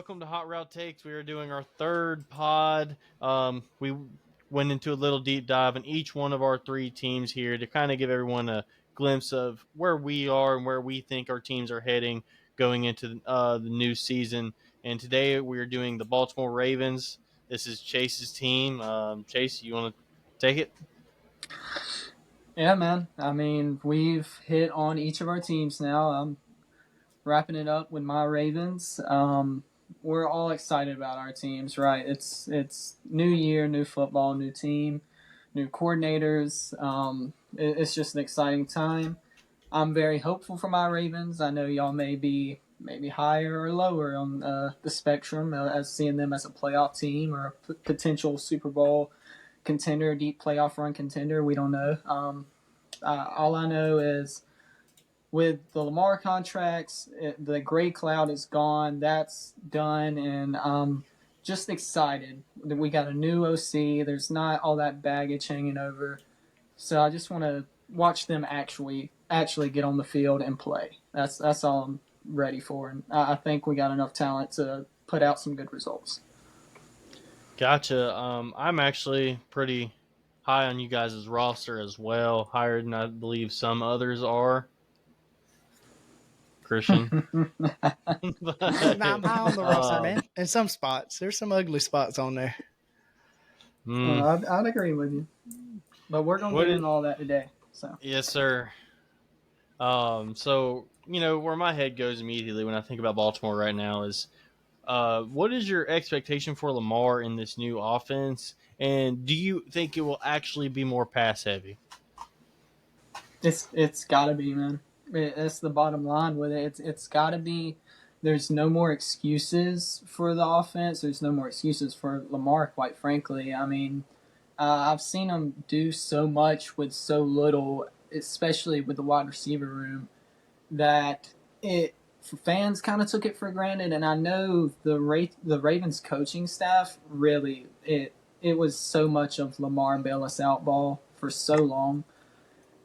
welcome to Hot Route Takes. We are doing our third pod. We went into a little deep dive in each one of our three teams here to kind of give everyone a glimpse of where we are and where we think our teams are heading going into the new season. And today we are doing the Baltimore Ravens. This is Chase's team. Chase, you want to take it? Yeah, man. I mean, we've hit on each of our teams now. I'm wrapping it up with my Ravens. We're all excited about our teams, right? It's new year, new football, new team, new coordinators. It's just an exciting time. I'm very hopeful for my Ravens. I know y'all may be maybe higher or lower on the spectrum as seeing them as a playoff team or a potential Super Bowl contender, deep playoff run contender. We don't know. All I know is with the Lamar contracts, the gray cloud is gone. That's done, and I'm just excited that we got a new OC. There's not all that baggage hanging over, so I just want to watch them actually get on the field and play. That's all I'm ready for, and I think we got enough talent to put out some good results. Gotcha. I'm actually pretty high on you guys' roster as well, higher than I believe some others are. Christian. Nah, I'm But, high on the roster, um, man. In some spots, there's some ugly spots on there. mm, I'd agree with you, but we're gonna what get is, into all that today. So yes, sir. So where my head goes immediately when I think about Baltimore right now is, what is your expectation for Lamar in this new offense, and do you think it will actually be more pass heavy? it's gotta be, man. That's the bottom line with it. It's gotta be. There's no more excuses for the offense. There's no more excuses for Lamar. Quite frankly, I mean, I've seen him do so much with so little, especially with the wide receiver room, that it fans kind of took it for granted. And I know the Ravens coaching staff really it was so much of Lamar and bail us out ball for so long.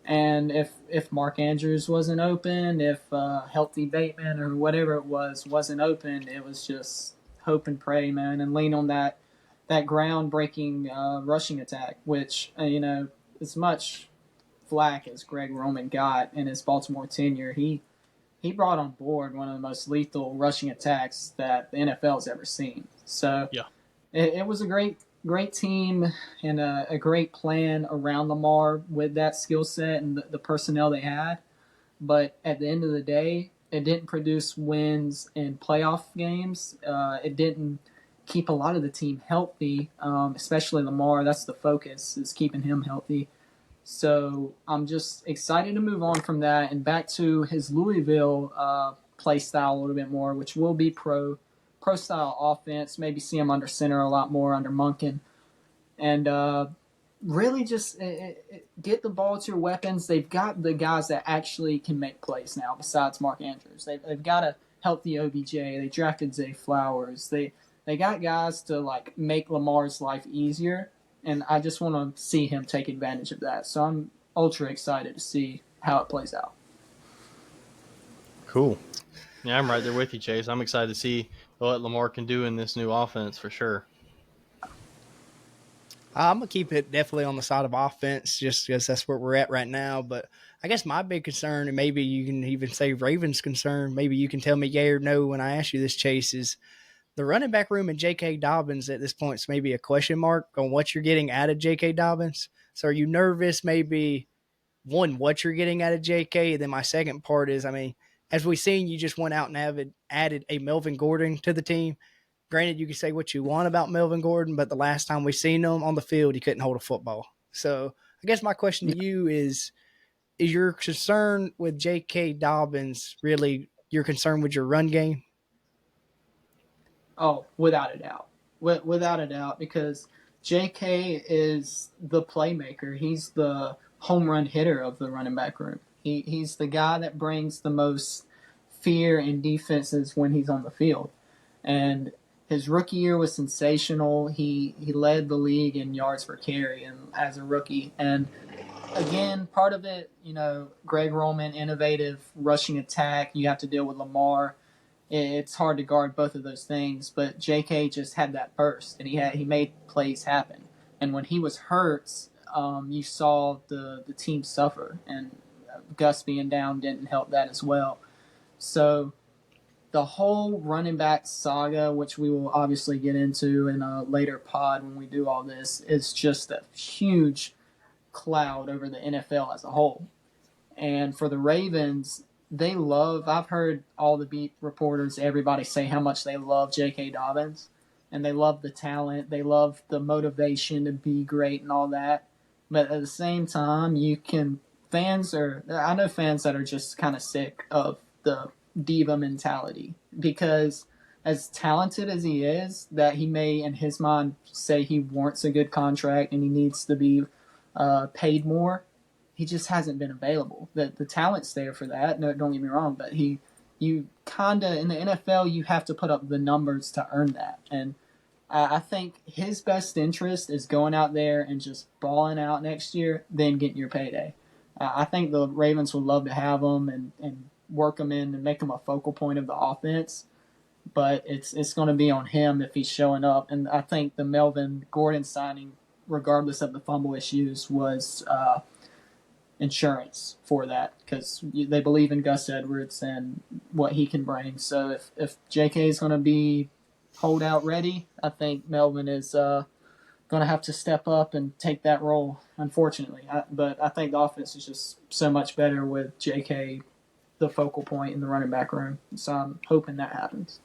And if Mark Andrews wasn't open, if Healthy Bateman or whatever it wasn't open, it was just hope and pray, man, and lean on that groundbreaking rushing attack, which as much flack as Greg Roman got in his Baltimore tenure, he brought on board one of the most lethal rushing attacks that the NFL's ever seen. So Yeah. it was a great team and a great plan around Lamar with that skill set and the personnel they had. But at the end of the day, it didn't produce wins in playoff games. It didn't keep a lot of the team healthy, especially Lamar. That's the focus, is keeping him healthy. So I'm just excited to move on from that and back to his Louisville play style a little bit more, which will be pro style offense. Maybe see him under center a lot more under Munkin, and really just get the ball to your weapons. They've got the guys that actually can make plays now. Besides Mark Andrews, they've got a healthy OBJ. They drafted Zay Flowers. They got guys to like make Lamar's life easier, and I just want to see him take advantage of that. So I'm ultra excited to see how it plays out. Cool. Yeah, I'm right there with you, Chase. I'm excited to see what Lamar can do in this new offense for sure. I'm gonna keep it definitely on the side of offense, just because that's where we're at right now. But I guess my big concern, and maybe you can even say Ravens' concern, maybe you can tell me yay or no when I ask you this, Chase, is the running back room and J.K. Dobbins at this point is maybe a question mark on what you're getting out of J.K. Dobbins. So are you nervous, maybe, one, what you're getting out of J.K.? And then my second part is, I mean, as we've seen, you just went out and added a Melvin Gordon to the team. Granted, you can say what you want about Melvin Gordon, but the last time we seen him on the field, he couldn't hold a football. So I guess my question to you is your concern with J.K. Dobbins really your concern with your run game? Oh, without a doubt. Without a doubt, because J.K. is the playmaker. He's the home run hitter of the running back room. He's the guy that brings the most fear in defenses when he's on the field. And his rookie year was sensational. He led the league in yards per carry and as a rookie. And again, part of it, Greg Roman, innovative rushing attack. You have to deal with Lamar. it's hard to guard both of those things. But J.K. just had that burst, and he made plays happen. And when he was hurt, you saw the team suffer, and Gus being down didn't help that as well. So the whole running back saga, which we will obviously get into in a later pod when we do all this, is just a huge cloud over the NFL as a whole. And for the Ravens, I've heard all the beat reporters, everybody say how much they love J.K. Dobbins. And they love the talent, they love the motivation to be great and all that. But at the same time, I know fans that are just kind of sick of the diva mentality because as talented as he is, that he may in his mind say he wants a good contract and he needs to be paid more. He just hasn't been available. The talent's there for that. No, don't get me wrong, but you kind of in the NFL you have to put up the numbers to earn that. And I think his best interest is going out there and just balling out next year, then getting your payday. I think the Ravens would love to have him and work him in and make him a focal point of the offense. But it's going to be on him if he's showing up. And I think the Melvin Gordon signing, regardless of the fumble issues, was insurance for that because they believe in Gus Edwards and what he can bring. So if J.K. is going to be holdout ready, I think Melvin is going to have to step up and take that role, unfortunately. But I think the offense is just so much better with J.K. the focal point in the running back room. So I'm hoping that happens.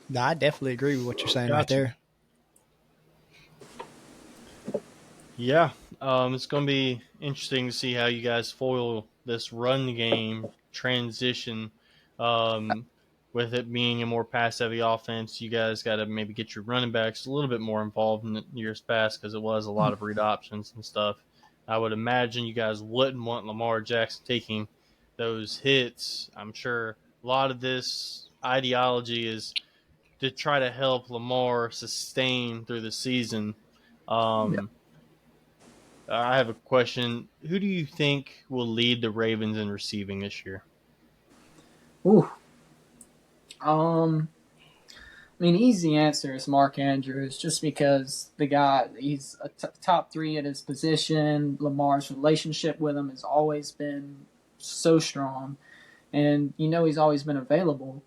No, I definitely agree with what you're saying right Gotcha. there. Yeah, it's going to be interesting to see how you guys foil this run game transition. Um, with it being a more pass-heavy offense, you guys got to maybe get your running backs a little bit more involved in the years past because it was a lot of read options and stuff. I would imagine you guys wouldn't want Lamar Jackson taking those hits. I'm sure a lot of this ideology is to try to help Lamar sustain through the season. Yeah. Um, I have a question. Who do you think will lead the Ravens in receiving this year? Ooh. I mean, easy answer is Mark Andrews, just because he's a top three at his position. Lamar's relationship with him has always been so strong, and he's always been available.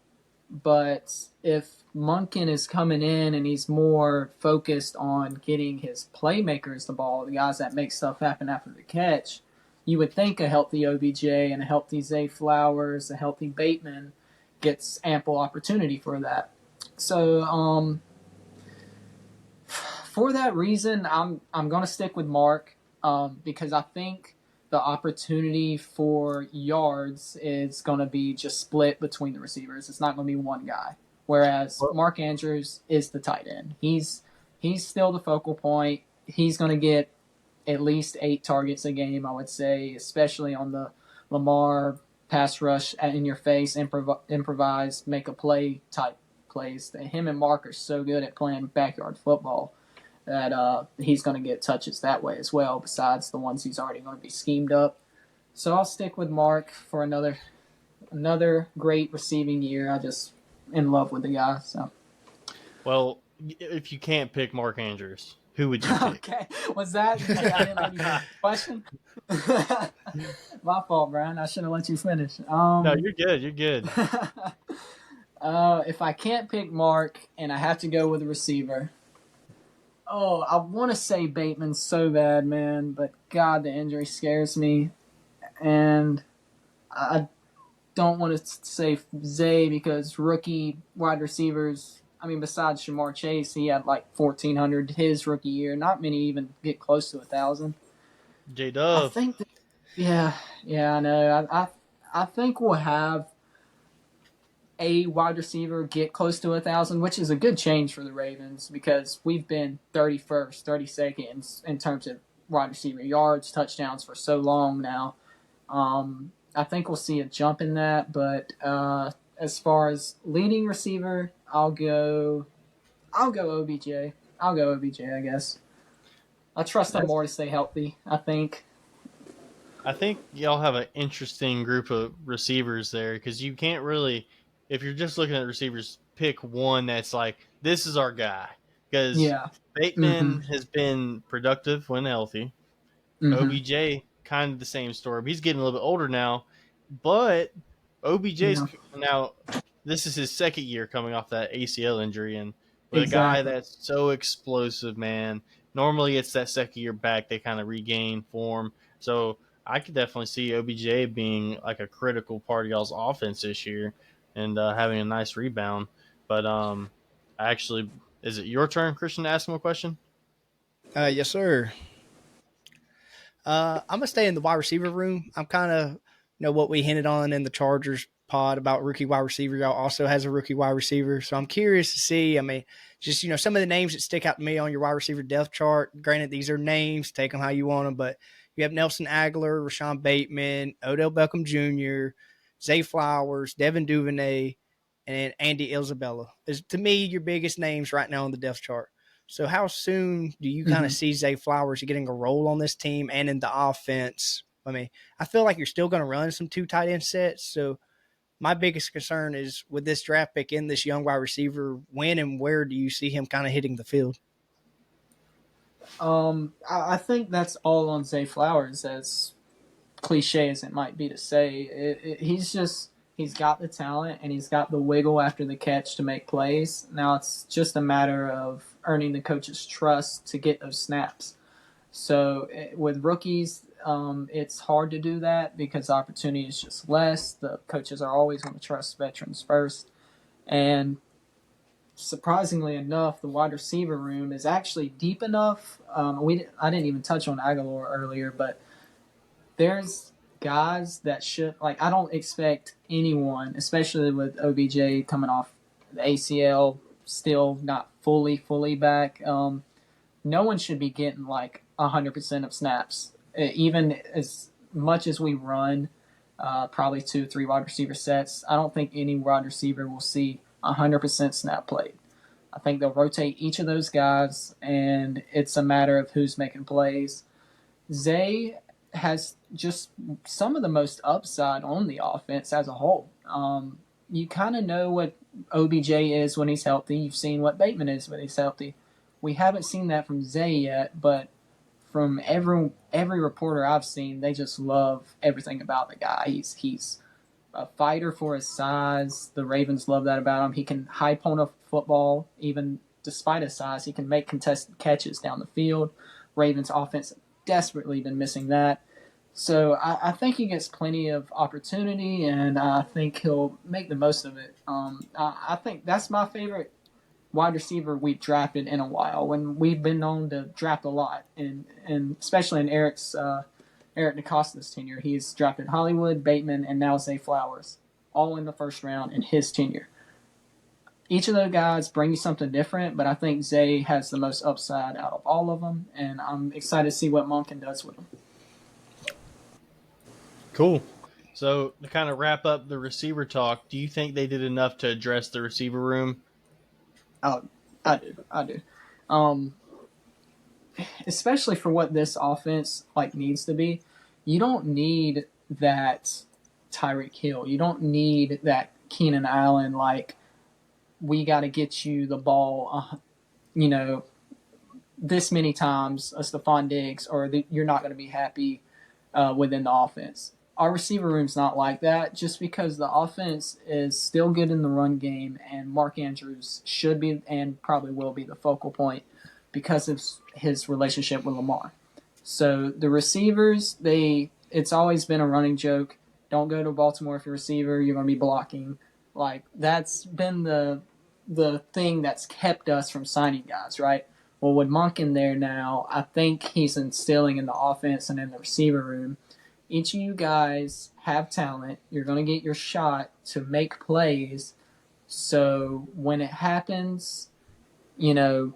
But if Munkin is coming in and he's more focused on getting his playmakers the ball, the guys that make stuff happen after the catch, you would think a healthy OBJ and a healthy Zay Flowers, a healthy Bateman gets ample opportunity for that. So for that reason, I'm going to stick with Mark because I think the opportunity for yards is going to be just split between the receivers. It's not going to be one guy. Whereas Well, Mark Andrews is the tight end. He's still the focal point. He's going to get at least 8 targets a game, I would say, especially on the Lamar pass rush in your face, improvise, make a play type plays. Him and Mark are so good at playing backyard football that he's going to get touches that way as well, besides the ones he's already going to be schemed up. So I'll stick with Mark for another great receiving year. I just in love with the guy. So well, if you can't pick Mark Andrews, who would you pick? okay, was that? I didn't let you finish the question. My fault, Brian. I should have let you finish. No, you're good. You're good. If I can't pick Mark and I have to go with a receiver, oh, I want to say Bateman so bad, man, but God, the injury scares me, and I don't want to say Zay because rookie wide receivers. I mean, besides Shamar Chase, he had like 1,400 his rookie year. Not many even get close to 1,000. J I Dove. think, yeah, I know. I think we'll have a wide receiver get close to 1,000, which is a good change for the Ravens because we've been 31st, 32nd in terms of wide receiver yards, touchdowns for so long now. I think we'll see a jump in that, but as far as leading receiver, I'll go OBJ. I'll go OBJ, I guess. I trust him That's, more to stay healthy, I think. I think y'all have an interesting group of receivers there because you can't really if you're just looking at receivers, pick one that's like this is our guy because Yeah. Mm-hmm. Bateman has been productive when healthy. Mm-hmm. OBJ kind of the same story. He's getting a little bit older now, but OBJ's Yeah. now this is his second year coming off that ACL injury, and with a guy Exactly. that's so explosive, man. Normally, it's that second year back they kind of regain form. So I could definitely see OBJ being like a critical part of y'all's offense this year and having a nice rebound. But actually, is it your turn, Christian, to ask him a question? Yes, sir. I'm gonna stay in the wide receiver room. I'm kind of what we hinted on in the Chargers pod about rookie wide receiver. Y'all also has a rookie wide receiver, so I'm curious to see. I mean, just some of the names that stick out to me on your wide receiver depth chart. Granted, these are names, take them how you want them, but you have Nelson Aguilar, Rashawn Bateman, Odell Beckham Jr., Zay Flowers, Devin Duvernay, and Andy Isabella. Is to me your biggest names right now on the depth chart. So how soon do you kind Mm-hmm. of see Zay Flowers getting a role on this team and in the offense? I mean, I feel like you're still going to run some two tight end sets. So my biggest concern is with this draft pick in this young wide receiver, when and where do you see him kind of hitting the field? I think that's all on Zay Flowers, as cliche as it might be to say. He's got the talent and he's got the wiggle after the catch to make plays. Now it's just a matter of earning the coach's trust to get those snaps. So with rookies, it's hard to do that because the opportunity is just less. The coaches are always going to trust veterans first, and surprisingly enough, the wide receiver room is actually deep enough. I didn't even touch on Aguilar earlier, but there's guys that should like. I don't expect anyone, especially with OBJ coming off the ACL, still not fully back. No one should be getting like 100% of snaps, even as much as we run. Probably 2, 3 wide receiver sets. I don't think any wide receiver will see 100% snap played. I think they'll rotate each of those guys, and it's a matter of who's making plays. Zay has just some of the most upside on the offense as a whole. You kind of know what OBJ is when he's healthy. You've seen what Bateman is when he's healthy. We haven't seen that from Zay yet, but from every reporter I've seen, they just love everything about the guy. He's a fighter for his size. The Ravens love that about him. He can high point a football, even despite his size. He can make contested catches down the field. Ravens offense have desperately been missing that. So I think he gets plenty of opportunity, and I think he'll make the most of it. I think that's my favorite wide receiver we've drafted in a while. When we've been known to draft a lot, and especially in Eric DeCosta's tenure, he's drafted Hollywood, Bateman, and now Zay Flowers, all in the first round in his tenure. Each of those guys bring you something different, but I think Zay has the most upside out of all of them, and I'm excited to see what Monken does with him. Cool. So to kind of wrap up the receiver talk, do you think they did enough to address the receiver room? Oh, I do. Um, Especially for what this offense like needs to be. You don't need that Tyreek Hill. You don't need that Keenan Allen. Like we got to get you the ball, you know, this many times, a Stephon Diggs, or you're not going to be happy within the offense. Our receiver room's not like that just because the offense is still good in the run game, and Mark Andrews should be and probably will be the focal point because of his relationship with Lamar. So the receivers, it's always been a running joke. Don't go to Baltimore if you're a receiver, you're going to be blocking. Like that's been the thing that's kept us from signing guys, right? Well, with Monk in there now, I think he's instilling in the offense and in the receiver room. Each of you guys have talent. You're going to get your shot to make plays. So when it happens, you know,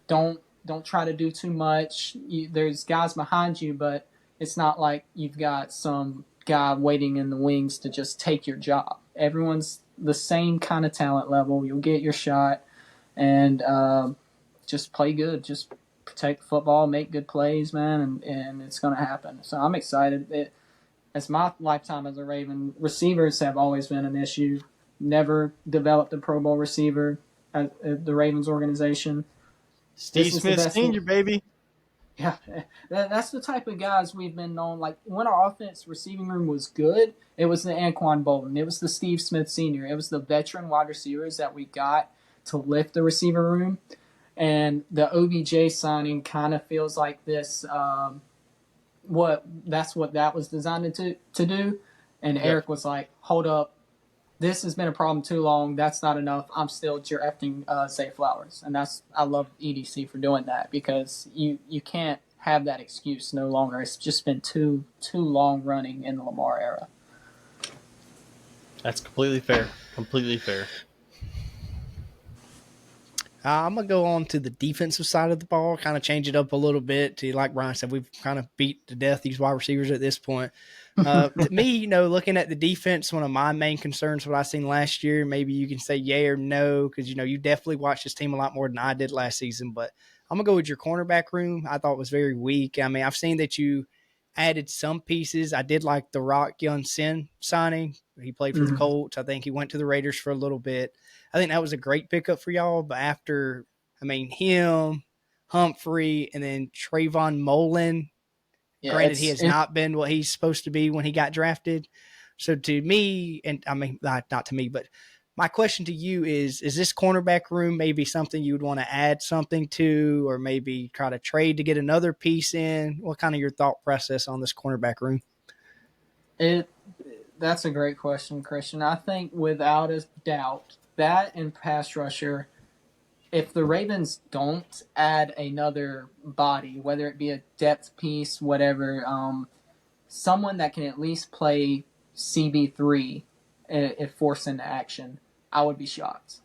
don't try to do too much. There's guys behind you, but it's not like you've got some guy waiting in the wings to just take your job. Everyone's the same kind of talent level. You'll get your shot, and just play good. Just protect the football, make good plays, man, and it's going to happen. So I'm excited. As my lifetime as a Raven, receivers have always been an issue. never developed a Pro Bowl receiver at the Ravens organization. This Steve is the Smith best. Senior, baby. Yeah, that's the type of guys we've been known. Like when our offense receiving room was good, it was the Anquan Bolden, it was the Steve Smith Senior, it was the veteran wide receivers that we got to lift the receiver room. And the OBJ signing kind of feels like this. What that was designed to do. And Yep. Eric was like, "Hold up, this has been a problem too long. That's not enough. I'm still drafting Zay Flowers," and I love EDC for doing that because you can't have that excuse no longer. It's just been too long running in the Lamar era. That's completely fair. Completely fair. I'm gonna go on to the defensive side of the ball, kind of change it up a little bit. To like Brian said, we've kind of beat to death these wide receivers at this point. To me, looking at the defense, one of my main concerns, what I seen last year, maybe you can say yay or no, because you definitely watched this team a lot more than I did last season. But I'm gonna go with your cornerback room. I thought it was very weak. I mean, I've seen that you added some pieces. I did like the Rock Young Sin signing. He played for the Mhm. Colts. I think he went to the Raiders for a little bit. I think that was a great pickup for y'all. But after, I mean, him, Humphrey, and then Trayvon Mullen, Yeah, granted, he has it not been what he's supposed to be when he got drafted. So to me, and I mean, not to me, but my question to you is this cornerback room maybe something you would want to add something to, or maybe try to trade to get another piece in? What kind of your thought process on this cornerback room? it that's a great question, Christian. I think without a doubt that and pass rusher, if the Ravens don't add another body, whether it be a depth piece, whatever, someone that can at least play CB3 if forced into action, I would be shocked.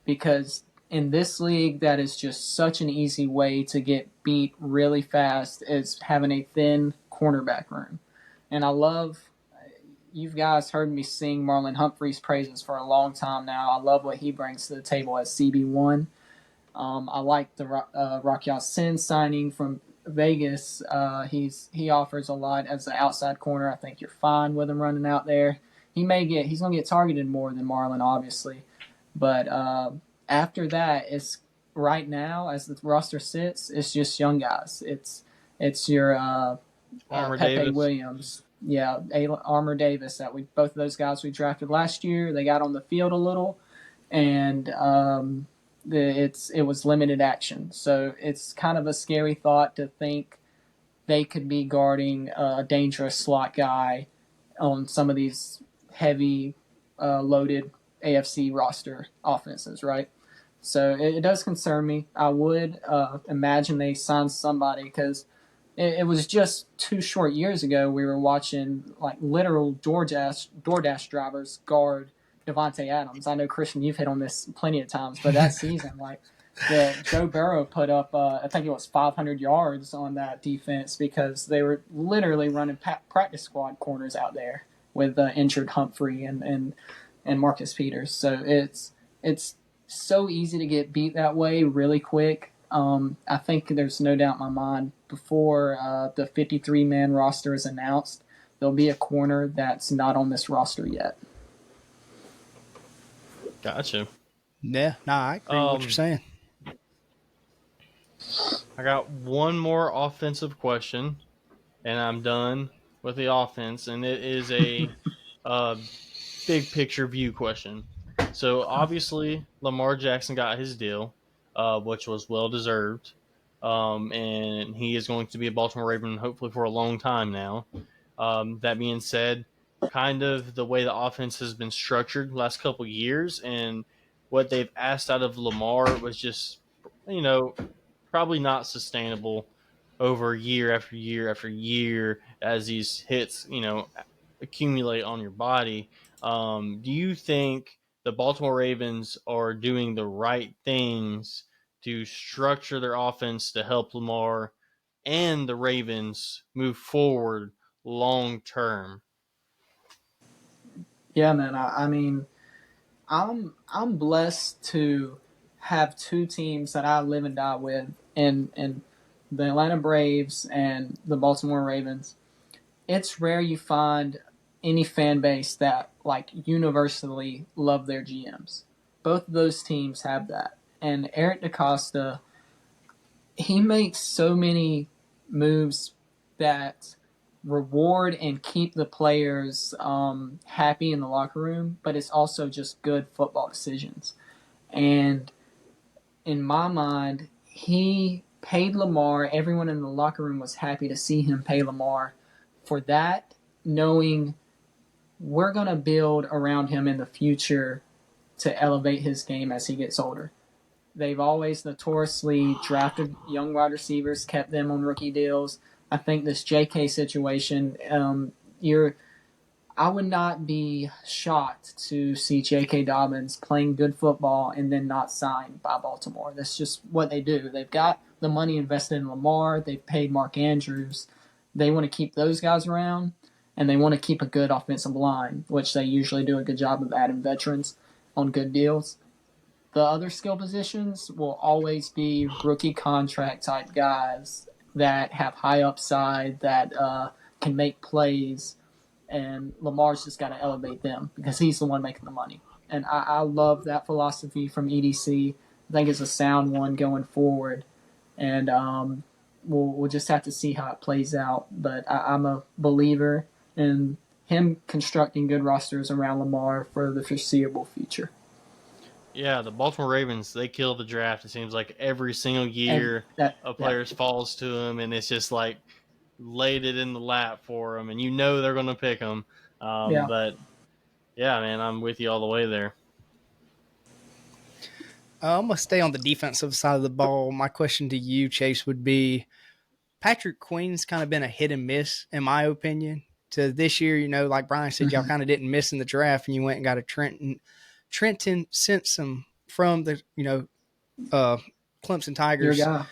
Because in this league, that is just such an easy way to get beat really fast, is having a thin cornerback room. And I love, you guys heard me sing Marlon Humphrey's praises for a long time now. I love what he brings to the table as CB1. I like the Rakyat Sin signing from Vegas. He offers a lot as an outside corner. I think you're fine with him running out there. He's gonna get targeted more than Marlon, obviously, but after that, it's right now as the roster sits, it's just young guys. It's your Armor Pepe Davis. Williams, yeah, Armor Davis. That we both of those guys we drafted last year. They got on the field a little, and it was limited action. So it's kind of a scary thought to think they could be guarding a dangerous slot guy on some of these heavy loaded AFC roster offenses, right? So it does concern me. I would imagine they signed somebody because it was just 2 short years ago we were watching like literal DoorDash drivers guard Devontae Adams. I know Christian, you've hit on this plenty of times, but that season, like the Joe Burrow put up, I think it was 500 yards on that defense because they were literally running practice squad corners out there with injured Humphrey and Marcus Peters. So it's so easy to get beat that way really quick. I think there's no doubt in my mind before the 53-man roster is announced, there'll be a corner that's not on this roster yet. Gotcha. Yeah, no, I agree with what you're Um, saying. I got one more offensive question, and I'm done with the offense, and it is a uh, big picture view question. So obviously, Lamar Jackson got his deal, which was well deserved, and he is going to be a Baltimore Raven hopefully for a long time now. That being said, kind of the way the offense has been structured the last couple of years, and what they've asked out of Lamar was just, you know, probably not sustainable over year after year after year as these hits, accumulate on your body. Do you think the Baltimore Ravens are doing the right things to structure their offense to help Lamar and the Ravens move forward long term? Yeah, man. I mean, I'm blessed to have two teams that I live and die with, in the Atlanta Braves and the Baltimore Ravens. It's rare you find any fan base that like universally love their GMs. Both of those teams have that. And Eric DaCosta, he makes so many moves that reward and keep the players happy in the locker room, but it's also just good football decisions. And in my mind, he paid Lamar. Everyone in the locker room was happy to see him pay Lamar for that, knowing we're going to build around him in the future to elevate his game as he gets older. They've always notoriously drafted young wide receivers, kept them on rookie deals. I think this J.K. situation, you're I would not be shocked to see J.K. Dobbins playing good football and then not signed by Baltimore. That's just what they do. They've got the money invested in Lamar. They've paid Mark Andrews. They want to keep those guys around, and they want to keep a good offensive line, which they usually do a good job of adding veterans on good deals. The other skill positions will always be rookie contract type guys that have high upside, that can make plays, and Lamar's just got to elevate them because he's the one making the money. And I love that philosophy from EDC. I think it's a sound one going forward, and we'll just have to see how it plays out. But I'm a believer in him constructing good rosters around Lamar for the foreseeable future. Yeah, the Baltimore Ravens, they kill the draft. It seems like every single And year that, a yeah, players falls to them, and it's just like laid it in the lap for them, and you know they're going to pick them. yeah. But yeah, man, I'm with you all the way there. I'm gonna stay on the defensive side of the ball. My question to you, Chase, would be Patrick Queen's kind of been a hit and miss, in my opinion. To this year, like Brian said, y'all Mm-hmm. kind of didn't miss in the draft, and you went and got a Trenton Simpson from the uh, Clemson Your Tigers. guy.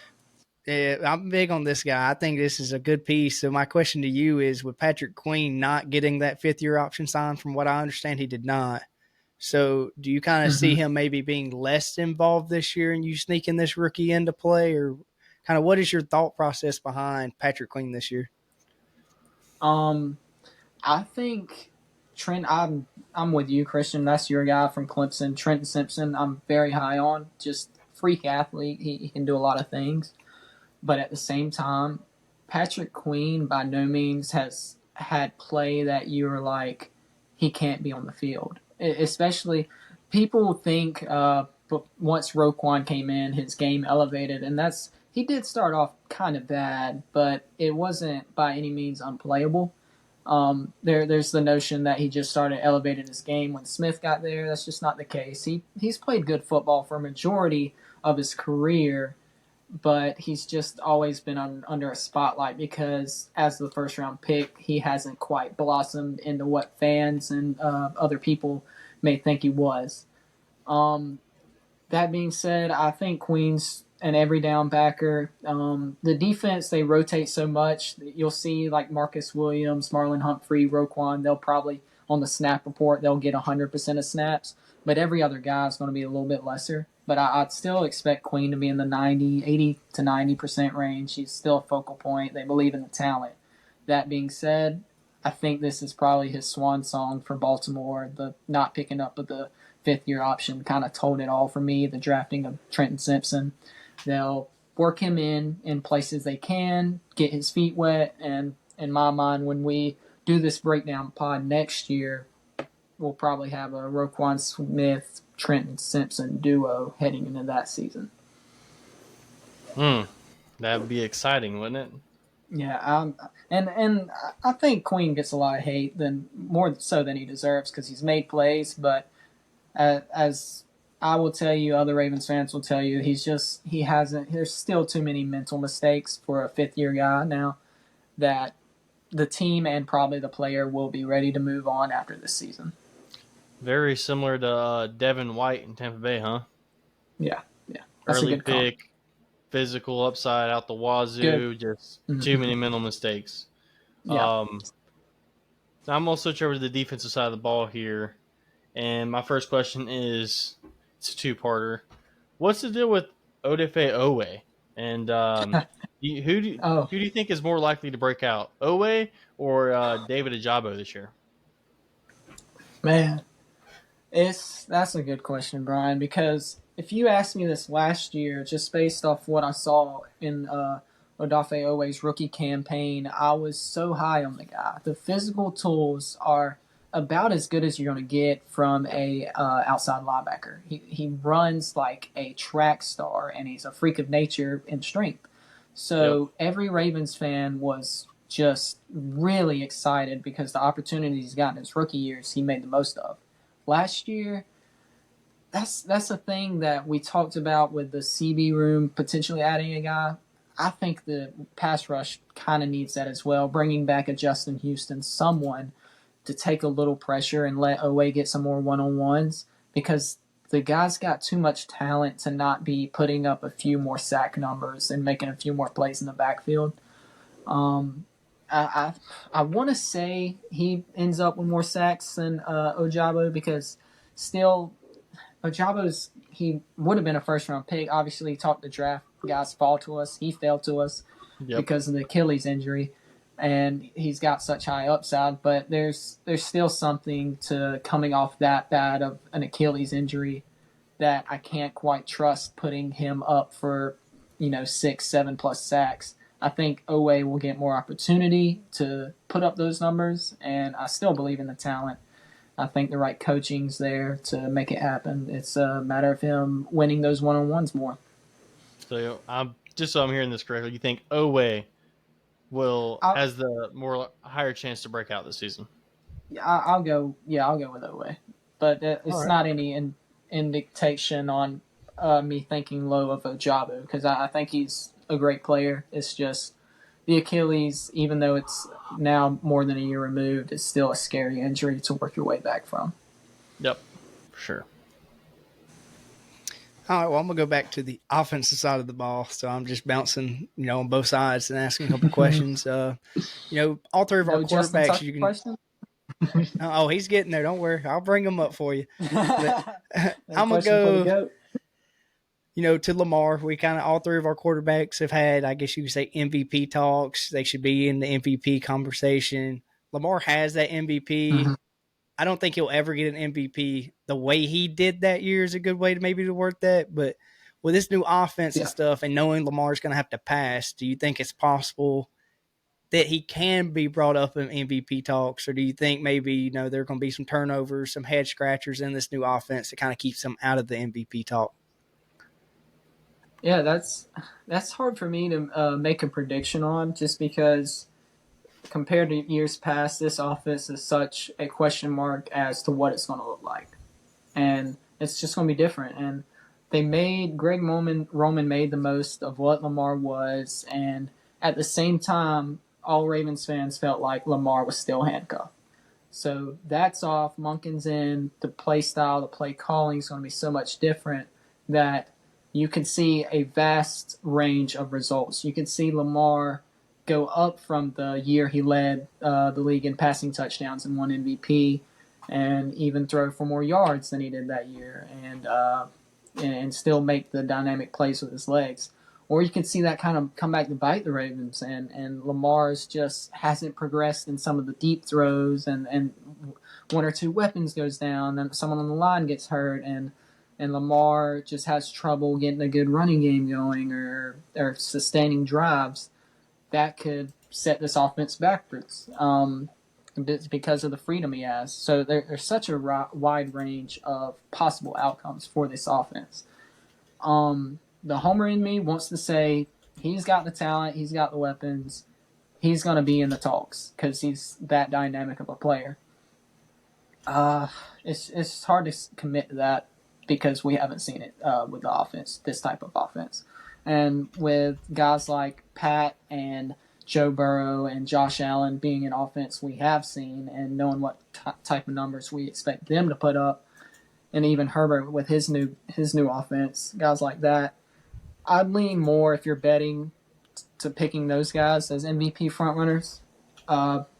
Yeah, I'm big on this guy. I think this is a good piece. So my question to you is, with Patrick Queen not getting that 5th-year option signed, from what I understand, he did not. So do you kind of see Mm-hmm. him maybe being less involved this year and you sneaking this rookie into play, or kind of what is your thought process behind Patrick Queen this year? Um, I think Trent. I'm with you, Christian. That's your guy from Clemson, Trenton Simpson. I'm very high on. Just freak athlete. He can do a lot of things, but at the same time, Patrick Queen by no means has had play that you're like he can't be on the field. Especially people think but once Roquan came in, his game elevated, and he did start off kind of bad, but it wasn't by any means unplayable. There's the notion that he just started elevating his game when Smith got there. That's just not the case. He's played good football for a majority of his career, but he's just always been under a spotlight because as the first round pick, he hasn't quite blossomed into what fans and other people may think he was. Um, that being said, I think Queen's an every down backer. The defense, they rotate so much. You'll see like Marcus Williams, Marlon Humphrey, Roquan, they'll probably, on the snap report, they'll get 100% of snaps. But every other guy is going to be a little bit lesser. But I'd still expect Queen to be in the 80 to 90% range. He's still a focal point. They believe in the talent. That being said, I think this is probably his swan song for Baltimore. The not picking up of the 5th-year option kind of told it all for me. The drafting of Trenton Simpson. They'll work him in places they can, get his feet wet, and in my mind, when we do this breakdown pod next year, we'll probably have a Roquan Smith, Trenton Simpson duo heading into that season. Hmm, that'd be exciting, wouldn't it? Yeah, and I think Queen gets a lot of hate, than more so than he deserves because he's made plays, but as I will tell you, other Ravens fans will tell you, he hasn't. There's still too many mental mistakes for a 5th-year guy now that the team and probably the player will be ready to move on after this season. Very similar to Devin White in Tampa Bay, huh? Yeah, yeah, that's a Early good comp. pick, physical upside out the Good. wazoo, just too Mm-hmm. many mental mistakes. Yeah. Um, now I'm going to switch over to the defensive side of the ball here. And my first question is, it's a two-parter. What's the deal with Odafe Owe? And who do Oh, who do you think is more likely to break out, Owe or David Ajabo this year? Man, that's a good question, Brian. Because if you asked me this last year, just based off what I saw in Odafe Owe's rookie campaign, I was so high on the guy. The physical tools are about as good as you're going to get from a outside linebacker. He runs like a track star, and he's a freak of nature in strength. Yep. So every Ravens fan was just really excited because the opportunities he's got in his rookie years, he made the most of. Last year, that's a thing that we talked about with the CB room potentially adding a guy. I think the pass rush kind of needs that as well, bringing back a Justin Houston, someone to take a little pressure and let Owe get some more one-on-ones because the guy's got too much talent to not be putting up a few more sack numbers and making a few more plays in the backfield. Um, I want to say he ends up with more sacks than Ojabo because still Ojabo's he would have been a first round pick. Obviously, he talked the draft guys fall to us. He fell to us Yep. because of the Achilles injury, and he's got such high upside. But there's still something to coming off that bad of an Achilles injury that I can't quite trust putting him up for 6, 7 plus sacks. I think Owe will get more opportunity to put up those numbers, and I still believe in the talent. I think the right coaching's there to make it happen. It's a matter of him winning those one-on-ones more. So I'm just so I'm hearing this correctly. You think Owe will I'll, has the more higher chance to break out this season? I'll go. Yeah, I'll go with Owe, but All it's right. not any indication on me thinking low of Ojabo because I think he's a great player. It's just the Achilles, even though it's now more than a year removed, is still a scary injury to work your way back from. Yep. For sure. All right, well, I'm gonna go back to the offensive side of the ball. So I'm just bouncing, on both sides and asking a couple questions. All three of our No Justin quarterbacks, Tucker you can. question? Oh, he's getting there. Don't worry, I'll bring him up for you. But No I'm gonna question for the go. GOAT. To Lamar. We kind of all three of our quarterbacks have had, I guess you could say, MVP talks. They should be in the MVP conversation. Lamar has that MVP. Mhm. I don't think he'll ever get an MVP. The way he did that year is a good way to maybe to work that. But with this new offense and Yeah. stuff, and knowing Lamar's going to have to pass, do you think it's possible that he can be brought up in MVP talks, or do you think maybe there are going to be some turnovers, some head scratchers in this new offense that kind of keeps him out of the MVP talk? Yeah, that's hard for me to make a prediction on, just because compared to years past, this offense is such a question mark as to what it's going to look like, and it's just going to be different. And they made Roman made the most of what Lamar was, and at the same time, all Ravens fans felt like Lamar was still handcuffed. So that's off. Monken's in. The play style, the play calling is going to be so much different that you can see a vast range of results. You can see Lamar go up from the year he led the league in passing touchdowns and won MVP, and even throw for more yards than he did that year, and still make the dynamic plays with his legs. Or you can see that kind of come back to bite the Ravens, and Lamar's just hasn't progressed in some of the deep throws, and one or two weapons goes down, and someone on the line gets hurt, and Lamar just has trouble getting a good running game going or sustaining drives. That could set this offense backwards because of the freedom he has. So there's such a wide range of possible outcomes for this offense. The homer in me wants to say he's got the talent, he's got the weapons, he's going to be in the talks because he's that dynamic of a player. Uh, it's hard to commit to that because we haven't seen it with the offense, this type of offense. And with guys like Pat and Joe Burrow and Josh Allen being an offense we have seen, and knowing what type of numbers we expect them to put up, and even Herbert with his new offense, guys like that, I'd lean more if you're betting to picking those guys as MVP frontrunners,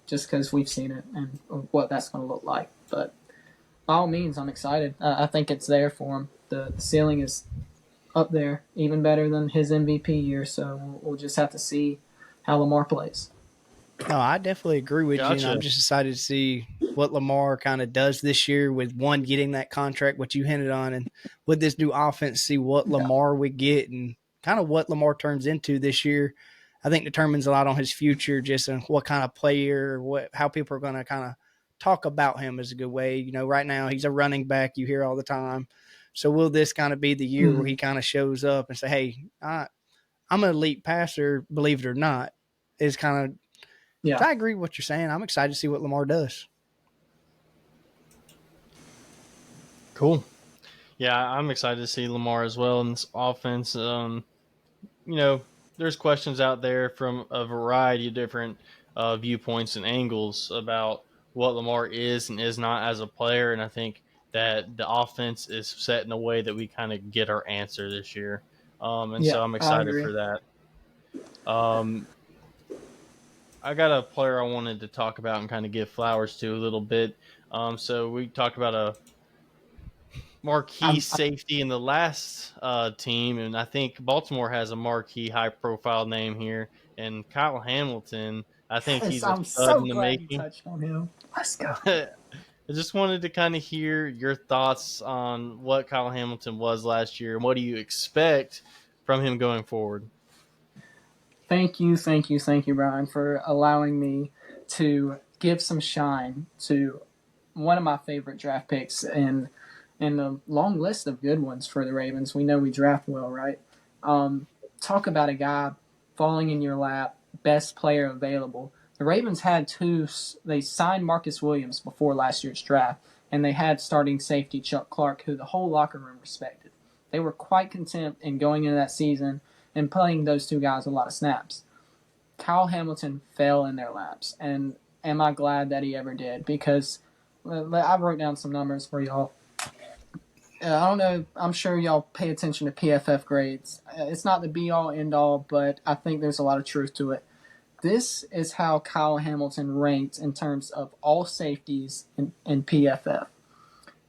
just because we've seen it and what that's going to look like. But by all means, I'm excited. I think it's there for him. The ceiling is up there, even better than his MVP year. So we'll just have to see how Lamar plays. No, I definitely agree with you, and Gotcha. I'm just excited to see what Lamar kind of does this year with one getting that contract, what you hinted on, and with this new offense, see what Yeah, Lamar we get and kind of what Lamar turns into this year. I think determines a lot on his future, just in what kind of player, what how people are going to kind of talk about him is a good way. You know, right now he's a running back you hear all the time. So will this kind of be the year where he mhm. kind of shows up and say, "Hey, I'm an elite passer, believe it or not," is kind of Yeah. so I agree with what you're saying. I'm excited to see what Lamar does. Cool. Yeah, I'm excited to see Lamar as well in this offense. You know, there's questions out there from a variety of different viewpoints and angles about what Lamar is and is not as a player, and I think that the offense is set in a way that we kind of get our answer this year. And Yeah, so I'm I excited agree. for that. Um, I got a player I wanted to talk about and kind of give flowers to a little bit. So we talked about a marquee I'm safety in the last team, and I think Baltimore has a marquee high profile name here. And Kyle Hamilton, I think yes, he's a I'm stud so in the glad you making. touched on him. Let's go. I just wanted to kind of hear your thoughts on what Kyle Hamilton was last year and what do you expect from him going forward. Thank you, Brian, for allowing me to give some shine to one of my favorite draft picks and a long list of good ones for the Ravens. We know we draft well, right? Um, Talk about a guy falling in your lap, best player available. The Ravens had two. They signed Marcus Williams before last year's draft, and they had starting safety Chuck Clark, who the whole locker room respected. They were quite content in going into that season and playing those two guys a lot of snaps. Kyle Hamilton fell in their laps, and am I glad that he ever did? Because I wrote down some numbers for y'all. I don't know. I'm sure y'all pay attention to PFF grades. It's not the be all end all, but I think there's a lot of truth to it. This is how Kyle Hamilton ranked in terms of all safeties in PFF.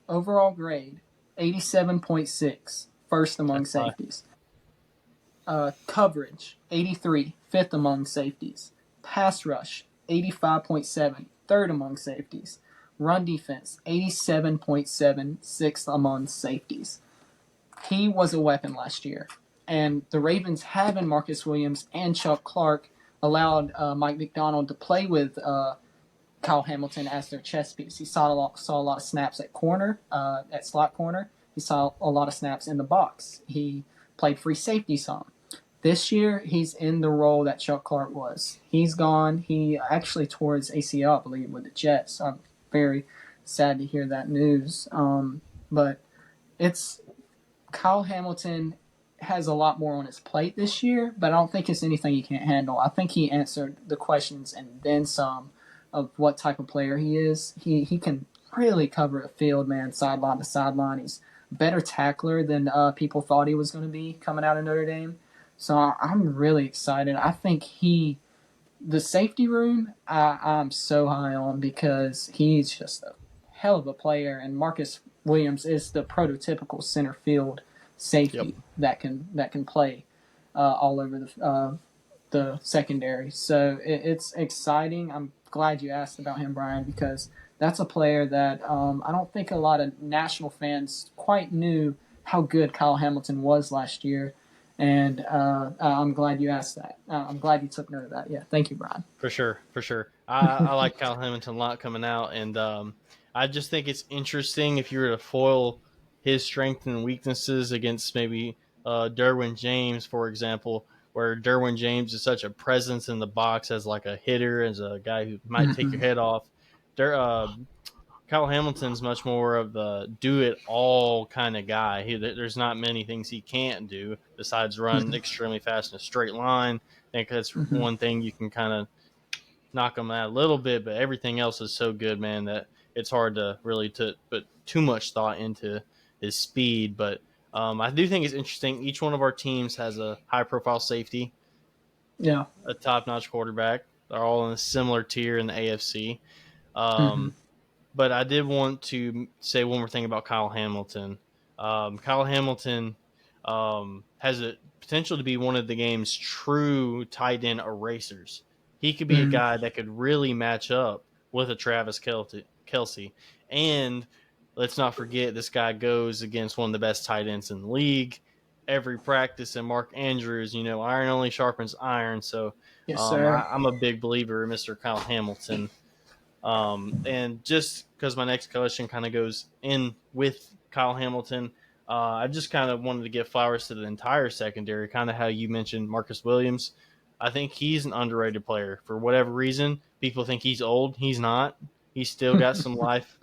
Overall grade 87.6, first among That's high. safeties. Coverage 83, fifth among safeties. Pass rush 85.7, third among safeties. Run defense 87.7, sixth among safeties. He was a weapon last year. And the Ravens, having Marcus Williams and Chuck Clark, allowed Mike McDonald to play with Kyle Hamilton as their chess piece. He saw a lot of snaps at corner, at slot corner. He saw a lot of snaps in the box. He played free safety some. This year, he's in the role that Chuck Clark was. He's gone. He actually tore his ACL, I believe, with the Jets. I'm very sad to hear that news. But it's Kyle Hamilton has a lot more on his plate this year, but I don't think it's anything he can't handle. I think he answered the questions and then some of what type of player he is. He can really cover a field, man, sideline to sideline. He's a better tackler than people thought he was going to be coming out of Notre Dame. So I'm really excited. I think the safety room, I'm so high on because he's just a hell of a player, and Marcus Williams is the prototypical center field Yep, safety that can play all over the secondary. So it's exciting. I'm glad you asked about him, Brian, because that's a player that I don't think a lot of national fans quite knew how good Kyle Hamilton was last year. And I'm glad you asked that. I'm glad you took note of that. Yeah, thank you, Brian. for sure, for sure. I like Kyle Hamilton a lot coming out, and I just think it's interesting if you were to foil his strengths and weaknesses against maybe Derwin James, for example, where Derwin James is such a presence in the box as like a hitter, as a guy who might take your Mm-hmm. head off. Der, Kyle Hamilton's much more of the do it all kind of guy. There's not many things he can't do besides run Mm-hmm. extremely fast in a straight line. I think that's Mm-hmm. one thing you can kind of knock him out a little bit, but everything else is so good, man, that it's hard to really to put too much thought into his speed. But I do think it's interesting. Each one of our teams has a high profile safety, Yeah. a top notch quarterback. They're all in a similar tier in the AFC. Mm-hmm. Um, but I did want to say one more thing about Kyle Hamilton. Kyle Hamilton has a potential to be one of the game's true tight end erasers. he could be a Mm. guy that could really match up with a Travis Kelsey. And let's not forget, this guy goes against one of the best tight ends in the league every practice. And Mark Andrews, iron only sharpens iron. So Yes, sir. I'm a big believer in Mr. Kyle Hamilton. And just because my next question kind of goes in with Kyle Hamilton, I just kind of wanted to give flowers to the entire secondary, kind of how you mentioned Marcus Williams. I think he's an underrated player. For whatever reason, people think he's old. He's not. He's still got some life.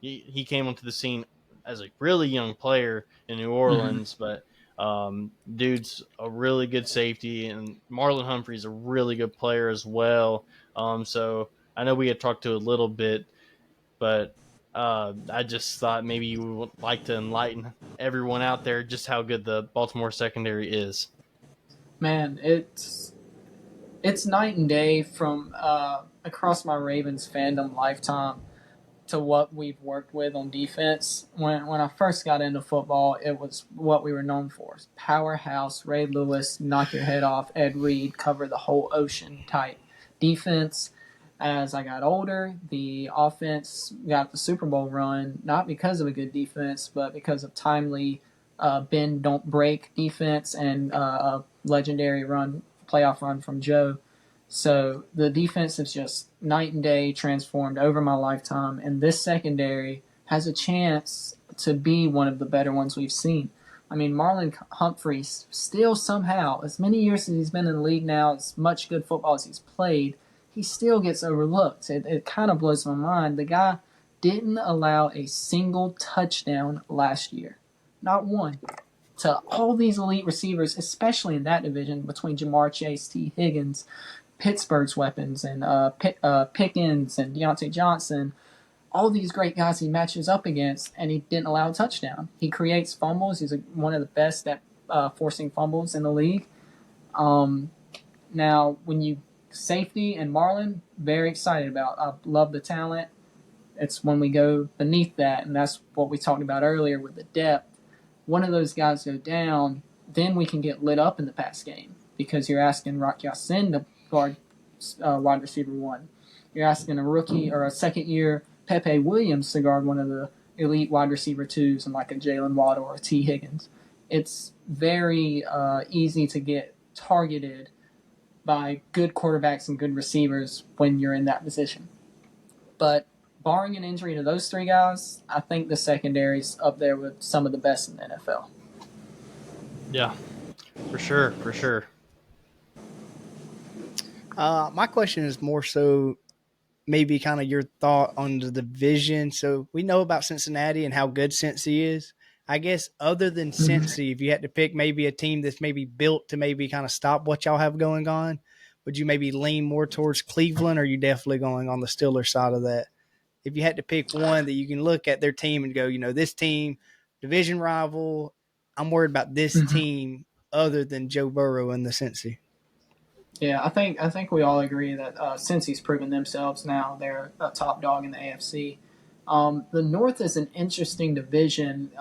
He came onto the scene as a really young player in New Mm-hmm. Orleans, but dude's a really good safety, and Marlon Humphrey's a really good player as well. So I know we had talked to a little bit, but I just thought maybe you would like to enlighten everyone out there just how good the Baltimore secondary is. Man, it's night and day from across my Ravens fandom lifetime to what we've worked with on defense. When I first got into football, it was what we were known for: powerhouse, Ray Lewis, knock your head off, Ed Reed, cover the whole ocean type defense. As I got older, the offense got the Super Bowl run not because of a good defense, but because of timely bend don't break defense and a legendary playoff run from Joe. So the defense is just night and day transformed over my lifetime, and this secondary has a chance to be one of the better ones we've seen. I mean, Marlon Humphrey still somehow, as many years as he's been in the league now, as much good football as he's played, he still gets overlooked. It kind of blows my mind. The guy didn't allow a single touchdown last year, not one, to all these elite receivers, especially in that division between Jamar Chase, T. Higgins, Pittsburgh's weapons, and Pickens and Deontay Johnson, all these great guys he matches up against, and he didn't allow a touchdown. He creates fumbles. He's one of the best at forcing fumbles in the league. Um, Now, when you safety and Marlon, very excited about. I love the talent. It's when we go beneath that, and that's what we talked about earlier with the depth. One of those guys go down, then we can get lit up in the pass game because you're asking Rock Ya-Sin to guard wide receiver one. You're asking a rookie or a second year Pepe Williams to guard one of the elite wide receiver twos and like a Jalen Waddle or a T. Higgins. It's very easy to get targeted by good quarterbacks and good receivers when you're in that position. But barring an injury to those three guys, I think the secondary's up there with some of the best in the NFL. Yeah, for sure, for sure. My question is more so maybe kind of your thought on the division. So we know about Cincinnati and how good Cincy is. I guess other than Mm-hmm. Cincy, if you had to pick maybe a team that's maybe built to maybe kind of stop what y'all have going on, would you maybe lean more towards Cleveland, or are you definitely going on the Steelers side of that? If you had to pick one that you can look at their team and go, this team, division rival, I'm worried about this Mm-hmm. team other than Joe Burrow and the Cincy. Yeah, I think we all agree that since he's proven themselves now, they're a top dog in the AFC. The North is an interesting division,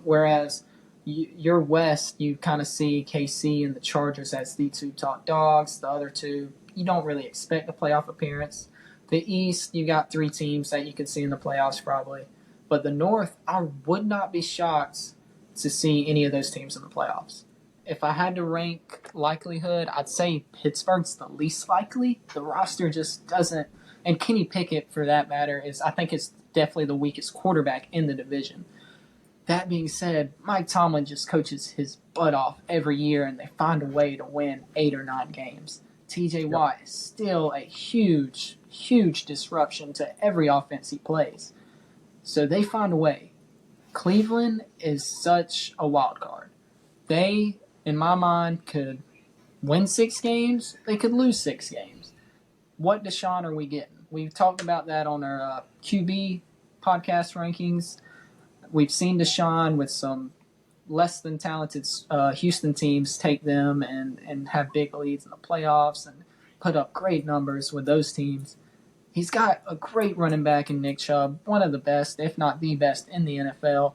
whereas your West, you kind of see KC and the Chargers as the two top dogs. The other two, you don't really expect a playoff appearance. The East, you got three teams that you could see in the playoffs probably. But the North, I would not be shocked to see any of those teams in the playoffs. If I had to rank likelihood, I'd say Pittsburgh's the least likely. The roster just doesn't, and Kenny Pickett, for that matter, is I think it's definitely the weakest quarterback in the division. That being said, Mike Tomlin just coaches his butt off every year, and they find a way to win 8 or 9 games. T.J. Yep. Watt is still a huge, huge disruption to every offense he plays. So they find a way. Cleveland is such a wild card. They, in my mind, could win 6 games. They could lose 6 games. What Deshaun are we getting? We've talked about that on our QB podcast rankings. We've seen Deshaun with some less than talented Houston teams take them and have big leads in the playoffs and put up great numbers with those teams. He's got a great running back in Nick Chubb, one of the best, if not the best, in the NFL.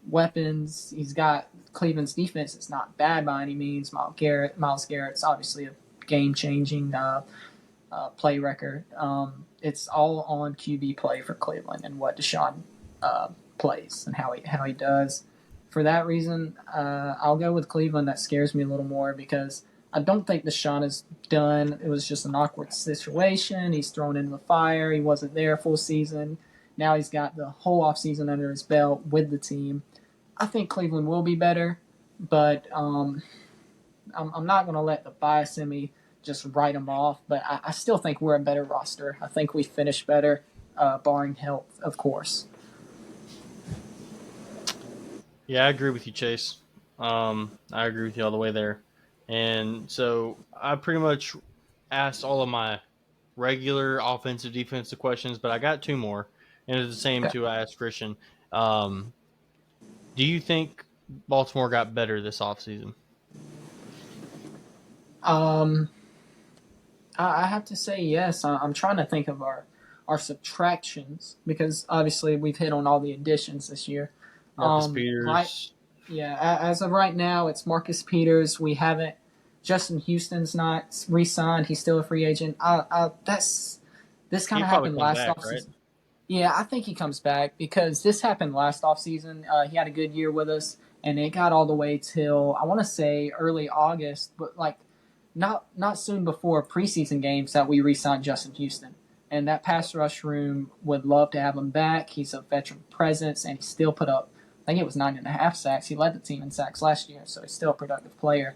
Weapons. He's got Cleveland's defense. It's not bad by any means. Miles Garrett's obviously a game-changing play record. It's all on QB play for Cleveland and what Deshaun plays and how he does. For that reason, I'll go with Cleveland. That scares me a little more because I don't think Deshaun is done. It was just an awkward situation. He's thrown into the fire. He wasn't there full season. Now he's got the whole offseason under his belt with the team. I think Cleveland will be better, but I'm not going to let the bias in me just write them off. But I still think we're a better roster. I think we finish better, barring health, of course. Yeah, I agree with you, Chase. I agree with you all the way there. And so I pretty much asked all of my regular offensive, defensive questions, but I got two more, and it's the same Okay. two I asked Christian. Um, do you think Baltimore got better this offseason? Um, I have to say yes. I'm trying to think of our subtractions because obviously we've hit on all the additions this year. Marcus Right, Peters. yeah. As of right now, it's Marcus Peters. We haven't. Justin Houston's not re-signed. He's still a free agent. This kind He of probably happened come last back, right? offseason. Yeah, I think he comes back because this happened last offseason. He had a good year with us, and it got all the way till I want to say early August, but like not soon before preseason games that we re-signed Justin Houston. And that pass rush room would love to have him back. He's a veteran presence, and he still put up, I think it was 9.5 sacks. He led the team in sacks last year, so he's still a productive player.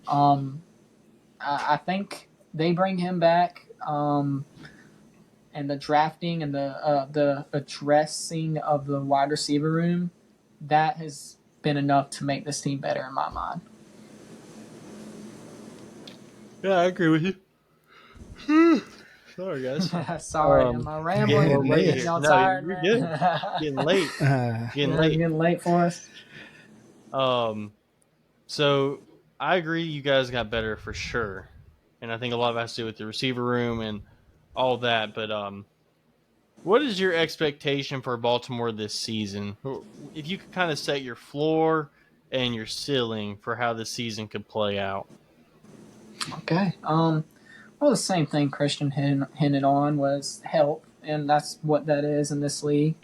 Um, I think they bring him back, and the drafting and the addressing of the wide receiver room, that has been enough to make this team better in my mind. Yeah, I agree with you. Sorry, guys. Sorry, am I rambling? We're right Getting here. y'all No, tired, you're good. man? Getting late. Getting Yeah, it's late. getting late for us. Um, so I agree you guys got better for sure. And I think a lot of it has to do with the receiver room and all that. But what is your expectation for Baltimore this season? If you could kind of set your floor and your ceiling for how the season could play out. Okay. Well, the same thing Christian hinted on was health, and that's what that is in this league.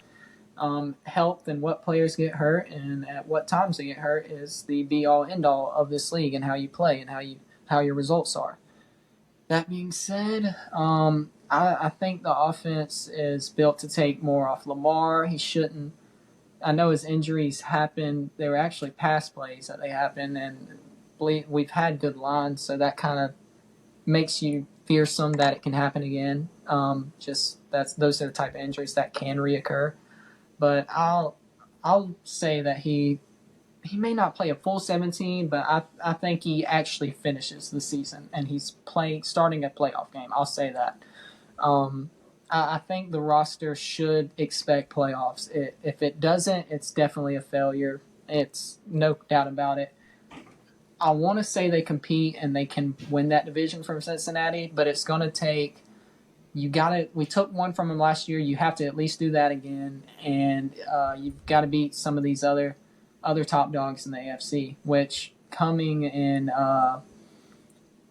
Health and what players get hurt and at what times they get hurt is the be all end all of this league and how you play and how your results are. That being said, I think the offense is built to take more off Lamar. He shouldn't. I know his injuries happen. They were actually pass plays that they happen, and we've had good lines, so that kind of makes you fearsome that it can happen again. Just those are the type of injuries that can reoccur. But I'll say that he may not play a full 17, but I think he actually finishes the season and he's starting a playoff game. I'll say that. I think the roster should expect playoffs. If it doesn't, it's definitely a failure. It's no doubt about it. I want to say they compete and they can win that division from Cincinnati, but it's going to take. You got it. We took one from them last year. You have to at least do that again, and you've got to beat some of these other top dogs in the AFC. Which coming in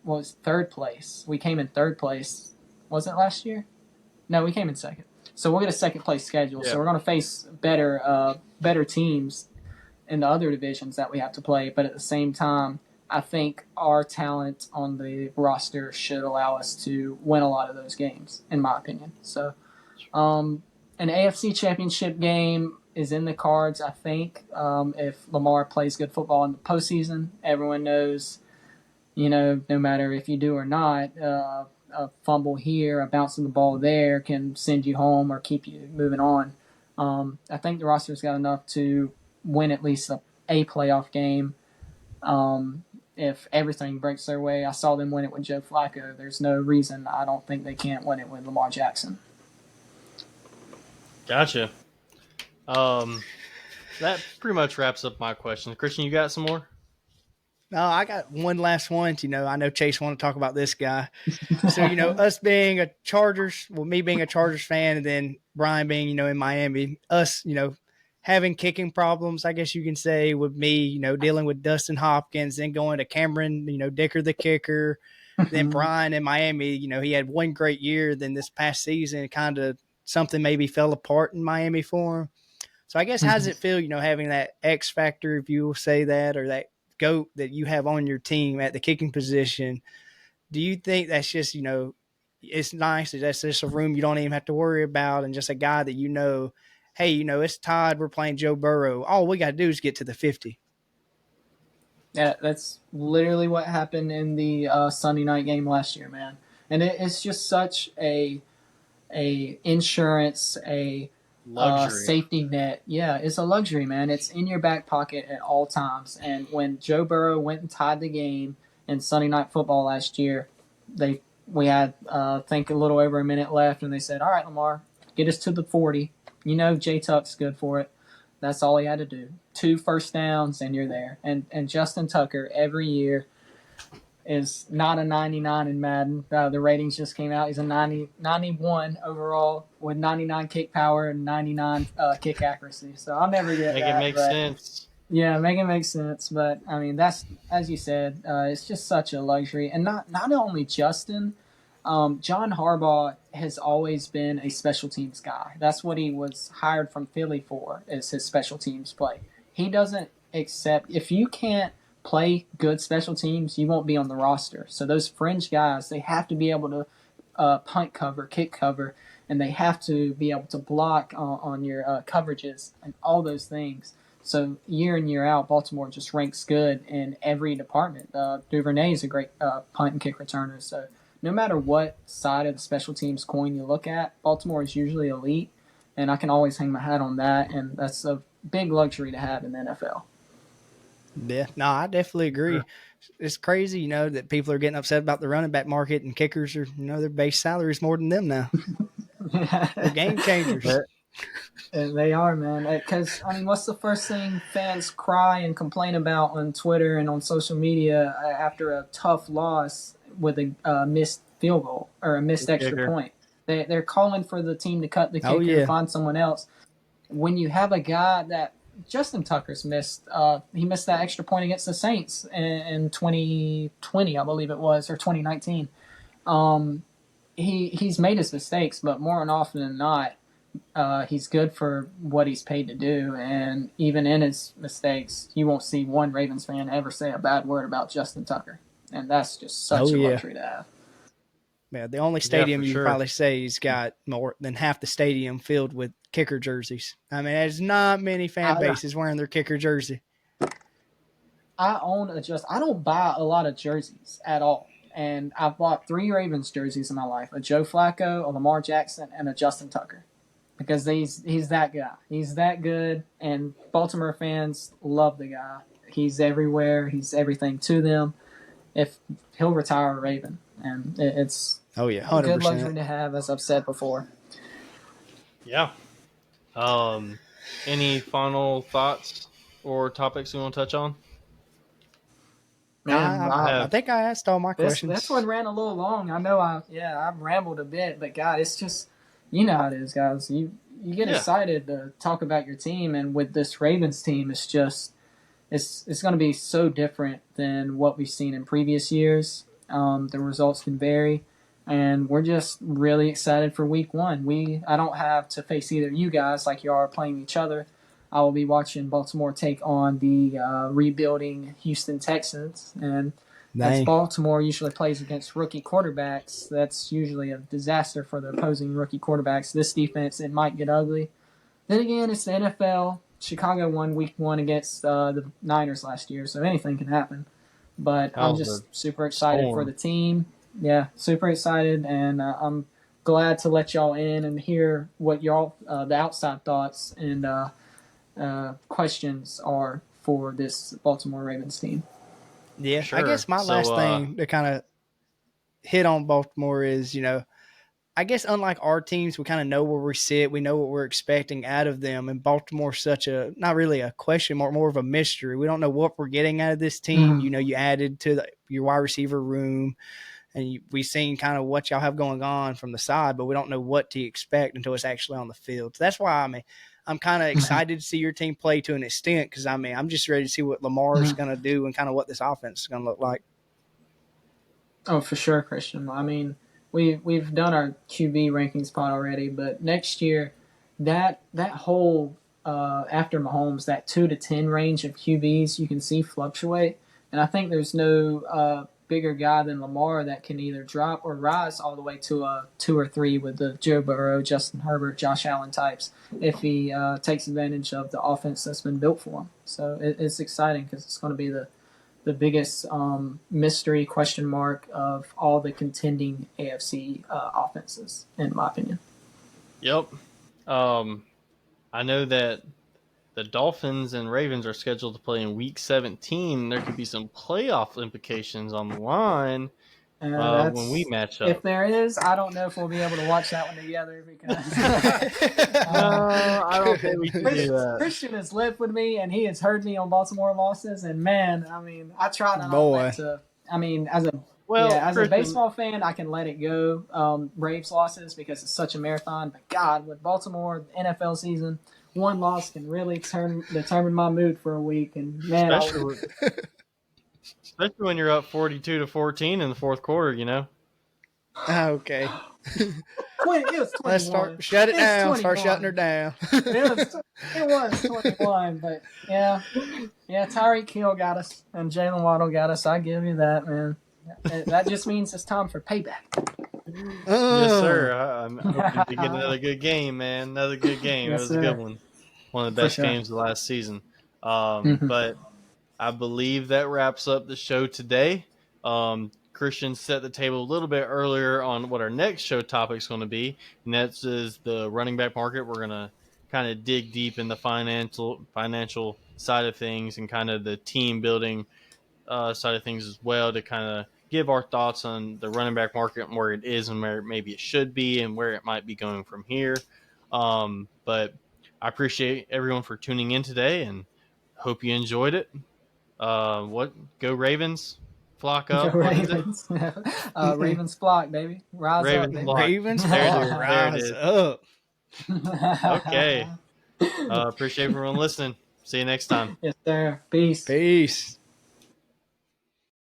was third place. We came in third place. Was it last year? No, we came in second. So we'll get a second place schedule. Yeah. So we're going to face better teams in the other divisions that we have to play. But at the same time, I think our talent on the roster should allow us to win a lot of those games, in my opinion. So, an AFC Championship game is in the cards, I think. If Lamar plays good football in the postseason, everyone knows, no matter if you do or not, a fumble here, a bounce of the ball there can send you home or keep you moving on. I think the roster's got enough to win at least a playoff game. If everything breaks their way, I saw them win it with Joe Flacco. There's no reason I don't think they can't win it with Lamar Jackson. Gotcha. That pretty much wraps up my question. Christian, you got some more? No, I got one last one. I know Chase want to talk about this guy. So, us being a Chargers, me being a Chargers fan, and then Brian being, in Miami, us, having kicking problems, I guess you can say, with me, dealing with Dustin Hopkins, then going to Cameron, Dicker the kicker. Then Brian in Miami, he had one great year. Then this past season, kind of something maybe fell apart in Miami for him. So I guess how does it feel, having that X factor, if you will say that, or that GOAT that you have on your team at the kicking position? Do you think that's just, it's nice that that's just a room you don't even have to worry about, and just a guy that hey, it's Todd, we're playing Joe Burrow. All we got to do is get to the 50. Yeah, that's literally what happened in the Sunday night game last year, man. And it's just such a insurance, a Luxury. safety net. Yeah, it's a luxury, man. It's in your back pocket at all times. And when Joe Burrow went and tied the game in Sunday Night Football last year, we had I think a little over a minute left, and they said, "All right, Lamar, get us to the 40." J Tuck's good for it. That's all he had to do. 2 first downs, and you're there. And Justin Tucker every year is not a 99 in Madden. The ratings just came out. He's a 91 overall with 99 kick power and 99 kick accuracy. So I'll never get Make it that. make But sense. yeah, make it make sense. But I mean, that's as you said. It's just such a luxury, and not only Justin. John Harbaugh has always been a special teams guy. That's what he was hired from Philly for, is his special teams play. He doesn't accept if you can't play good special teams, you won't be on the roster. So those fringe guys, they have to be able to punt cover, kick cover, and they have to be able to block on your coverages and all those things. So year in year out, Baltimore just ranks good in every department. Duvernay is a great punt and kick returner. So no matter what side of the special teams coin you look at, Baltimore is usually elite, and I can always hang my hat on that. And that's a big luxury to have in the NFL. Yeah, no, I definitely agree. Sure. It's crazy, that people are getting upset about the running back market, and kickers are, their base salary is more than them now. They're game changers. And they are, man. Because I mean, what's the first thing fans cry and complain about on Twitter and on social media after a tough loss with a missed field goal or a missed extra Kicker. point? They're calling for the team to cut the kicker, Oh, yeah. find someone else. When you have a guy that Justin Tucker's missed, he missed that extra point against the Saints in 2020, I believe it was, or 2019. He's made his mistakes, but more often than not, he's good for what he's paid to do. And even in his mistakes, you won't see one Ravens fan ever say a bad word about Justin Tucker. And that's just such a luxury to have. Yeah, the only stadium you sure. probably say has got more than half the stadium filled with kicker jerseys. I mean, there's not many fan bases wearing their kicker jersey. I don't buy a lot of jerseys at all. And I've bought 3 Ravens jerseys in my life: a Joe Flacco, a Lamar Jackson, and a Justin Tucker. Because he's that guy. He's that good, and Baltimore fans love the guy. He's everywhere. He's everything to them. If he'll retire a Raven, and it's 100%. a good luxury to have, as I've said before. Yeah. Any final thoughts or topics you want to touch on? Man, I think I asked all my questions. This one ran a little long. I know I've rambled a bit, but God, it's just, you know how it is, guys. You get excited to talk about your team, and with this Ravens team, it's just it's going to be so different than what we've seen in previous years. The results can vary, and we're just really excited for Week 1. I don't have to face either you guys like you are playing each other. I will be watching Baltimore take on the rebuilding Houston Texans, and as Baltimore usually plays against rookie quarterbacks, that's usually a disaster for the opposing rookie quarterbacks. This defense, it might get ugly. Then again, it's the NFL. Chicago won Week 1 against the Niners last year, so anything can happen. But I'm just super excited for the team. Yeah, super excited, and I'm glad to let y'all in and hear what y'all, the outside thoughts and questions are for this Baltimore Ravens team. Yeah, sure. I guess my last thing to kind of hit on Baltimore is, I guess unlike our teams, we kind of know where we sit. We know what we're expecting out of them. And Baltimore's such not really a question mark, more of a mystery. We don't know what we're getting out of this team. Mm-hmm. You added to your wide receiver room, and we've seen kind of what y'all have going on from the side, but we don't know what to expect until it's actually on the field. So that's why, I'm kind of excited to see your team play to an extent, because, I'm just ready to see what Lamar's going to do and kind of what this offense is going to look like. Oh, for sure, Christian. I mean, we've done our QB rankings pod already, but next year, that whole after Mahomes, that 2 to 10 range of QBs, you can see fluctuate, and I think there's no bigger guy than Lamar that can either drop or rise all the way to a 2 or 3 with the Joe Burrow, Justin Herbert, Josh Allen types if he takes advantage of the offense that's been built for him. So it's exciting because it's going to be the biggest mystery question mark of all the contending AFC offenses, in my opinion. Yep. Um, I know that the Dolphins and Ravens are scheduled to play in Week 17. There could be some playoff implications on the line when we That's match if up. there is, I don't know if we'll be able to watch that one together because No, I don't think we can do that. Christian has lived with me and he has heard me on Baltimore losses, and man, I mean, I try not all Boy. that to. I mean, as a Well, as a Christian, baseball fan, I can let it go. Braves losses because it's such a marathon. But God, with Baltimore, the NFL season, one loss can really determine my mood for a week. And man, especially especially when you're up 42-14 in the fourth quarter, you know. Okay. 20, it was Let's 21. start. Shut it It was down. Start shutting her 21. down. It was 21, but yeah, Tyreek Hill got us and Jalen Waddle got us. I give you that, man. That just means it's time for payback. Yes, sir. Uh, I'm hoping to get another good game, man. Another good game. It Yes, was a good sir. one. One of the For best sure. games of last season. Hmm. But I believe that wraps up the show today. Christian set the table a little bit earlier on what our next show topic is going to be, and that's is the running back market. We're going to kind of dig deep in the financial side of things and kind of the team building side of things as well to kind of give our thoughts on the running back market and where it is and where maybe it should be and where it might be going from here. But I appreciate everyone for tuning in today and hope you enjoyed it. What go Ravens? Flock Go up. What is it? Ravens. Ravens flock, baby. Rise up, Ravens baby. flock. Ravens There it flock. is. There it Rise is. up. Okay. Appreciate everyone listening. See you next time. Yes, sir. Peace. Peace.